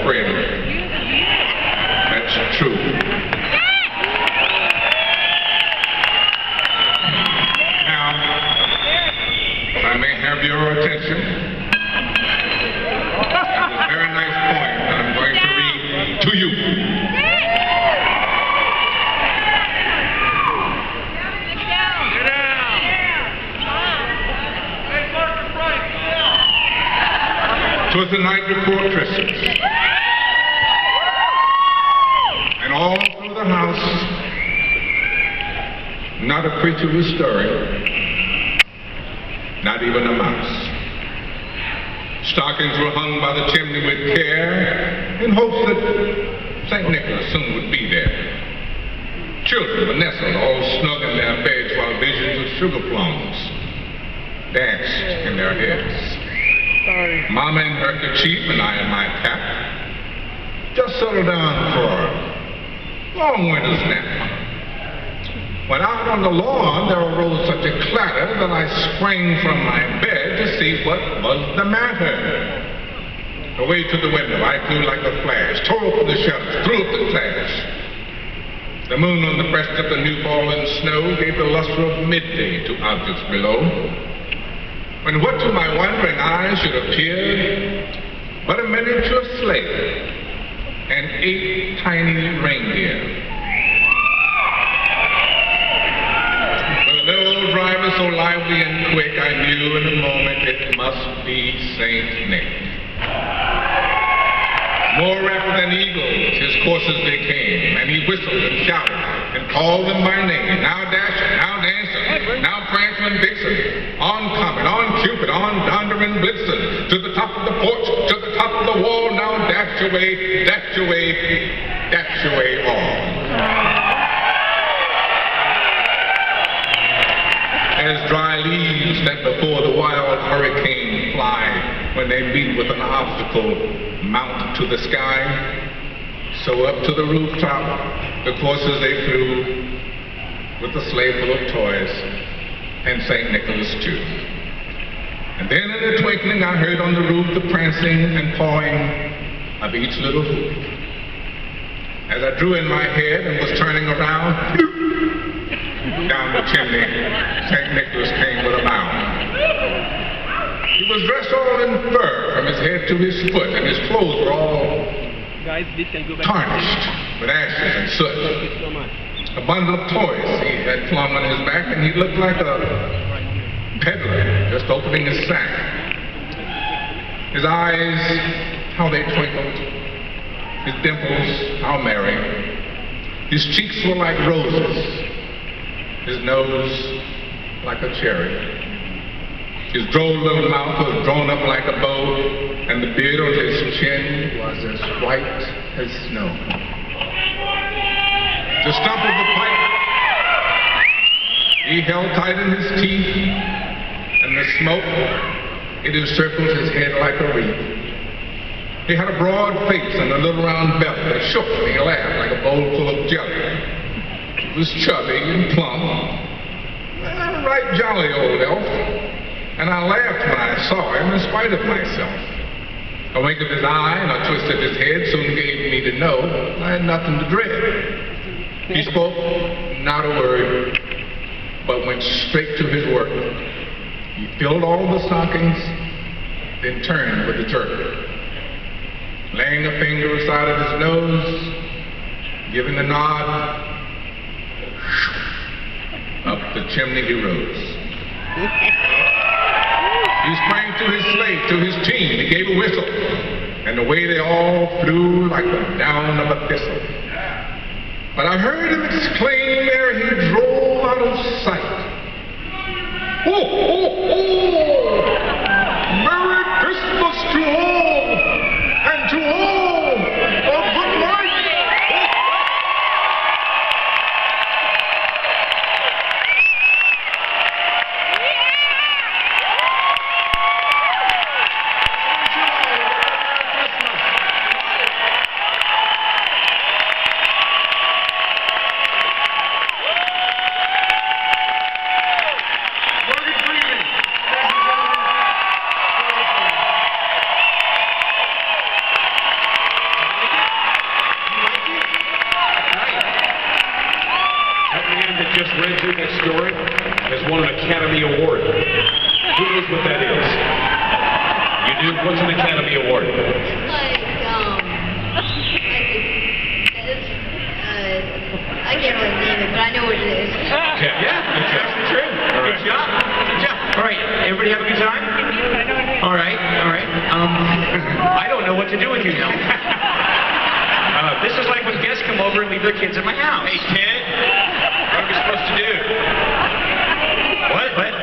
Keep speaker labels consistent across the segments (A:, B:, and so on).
A: friend. That's true. Now, if I may have your attention, that's a very nice poem that I'm going to read to you. Twas the night before Christmas, and all through the house, not a creature was stirring, not even a mouse. Stockings were hung by the chimney with care, in hopes that St. Nicholas soon would be there. Children were nestled all snug in their beds while visions of sugar plums danced in their heads. Mama in her kerchief and I in my cap just settled down for a long winter's nap. When out on the lawn there arose such a clatter that I sprang from my bed to see what was the matter. Away to the window I flew like a flash, tore open the shutters, threw up the sash. The moon on the breast of the new fallen snow gave the luster of midday to objects below. When what to my wondering eyes should appear but a miniature sleigh and 8 tiny reindeer. With a little driver so lively and quick, I knew in a moment it must be Saint Nick. More rapid than eagles, his coursers they came, and he whistled and shouted and called them by name. Now Dasher, now Dancer, now Prancer and Vixen, on Comet, on Cupid, on Donder and Blitzen, to the top of the porch, to the top of the wall, now dash away, dash away, dash away all. As dry leaves that before the wild hurricane fly, when they meet with an obstacle, mount to the sky, so up to the rooftop, the coursers they flew, with the sleigh full of toys, and St. Nicholas too. And then in a twinkling I heard on the roof the prancing and pawing of each little hoof. As I drew in my head and was turning around, down the chimney, St. Nicholas came with a bound. He was dressed all in fur from his head to his foot, and his clothes were all tarnished with ashes and soot. A bundle of toys he had flung on his back, and he looked like a peddler just opening his sack. His eyes, how they twinkled. His dimples, how merry. His cheeks were like roses. His nose like a cherry. His droll little mouth was drawn up like a bow, and the beard on his chin was as white as snow. The stump of the pipe he held tight in his teeth, and the smoke, it encircled his head like a wreath. He had a broad face and a little round belly that shook when he laughed like a bowl full of jelly. He was chubby and plump, a right jolly old elf, and I laughed when I saw him in spite of myself. A wink of his eye and a twist of his head soon gave me to know I had nothing to dread. He spoke not a word, but went straight to his work. He filled all the stockings, then turned with a jerk. Laying a finger aside of his nose, giving a nod, up the chimney he rose. He sprang to his sleigh, to his team, he gave a whistle, and away they all flew like the down of a thistle. But I heard him exclaim ere he drove out of sight, "Ho, ho, ho! Merry Christmas to all, and to all a good night!" Freeman, ladies and gentlemen.
B: Academy Award? Who knows what that is? You do? What's an Academy Award?
C: I can't really name it, but I know what it is.
B: Okay. Yeah, that's actually true. Good job. Good job. All right, everybody have a good time? All right, all right. I don't know what to do with you now. This is like when guests come over and leave their kids at my house. Hey, kid, what are we supposed to do? What?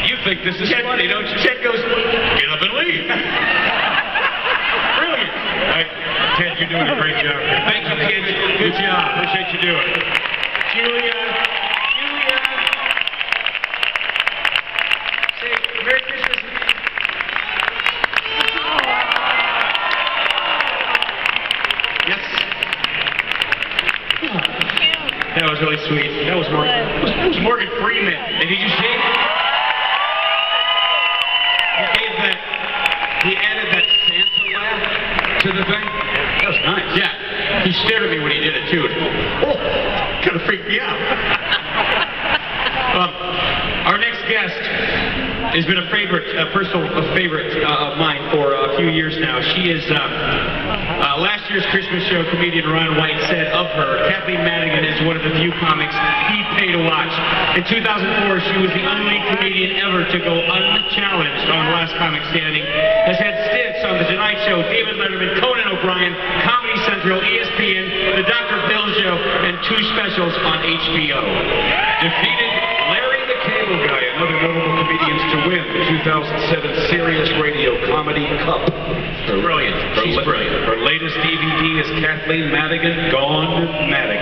B: You think this is funny, don't you? Ted goes, get up and leave. Brilliant. Ted, you're doing a great job. Thank you, kids. Good job. Appreciate you doing it. Julia. Say Merry Christmas. Yes. That was really sweet. That was Morgan Freeman. And did you see? He added that Santa laugh to the thing. That was nice. Yeah. He stared at me when he did it too. Oh, kind of freaked me out. Our next guest has been a personal favorite of mine for a few years now. She is last year's Christmas show comedian Ron White said of her, Kathleen Madigan is one of the few comics he'd pay to watch. In 2004, she was the only comedian ever to go unchallenged on Last Comic Standing. Has had stints on The Tonight Show, David Letterman, Conan O'Brien, Comedy Central, ESPN, The Dr. Phil Show, and 2 specials on HBO. Defeated Larry the Cable Guy and other notable comedians to win the 2007 Sirius Radio Comedy Cup. Brilliant. She's brilliant. Her latest DVD is Kathleen Madigan, Gone Madigan.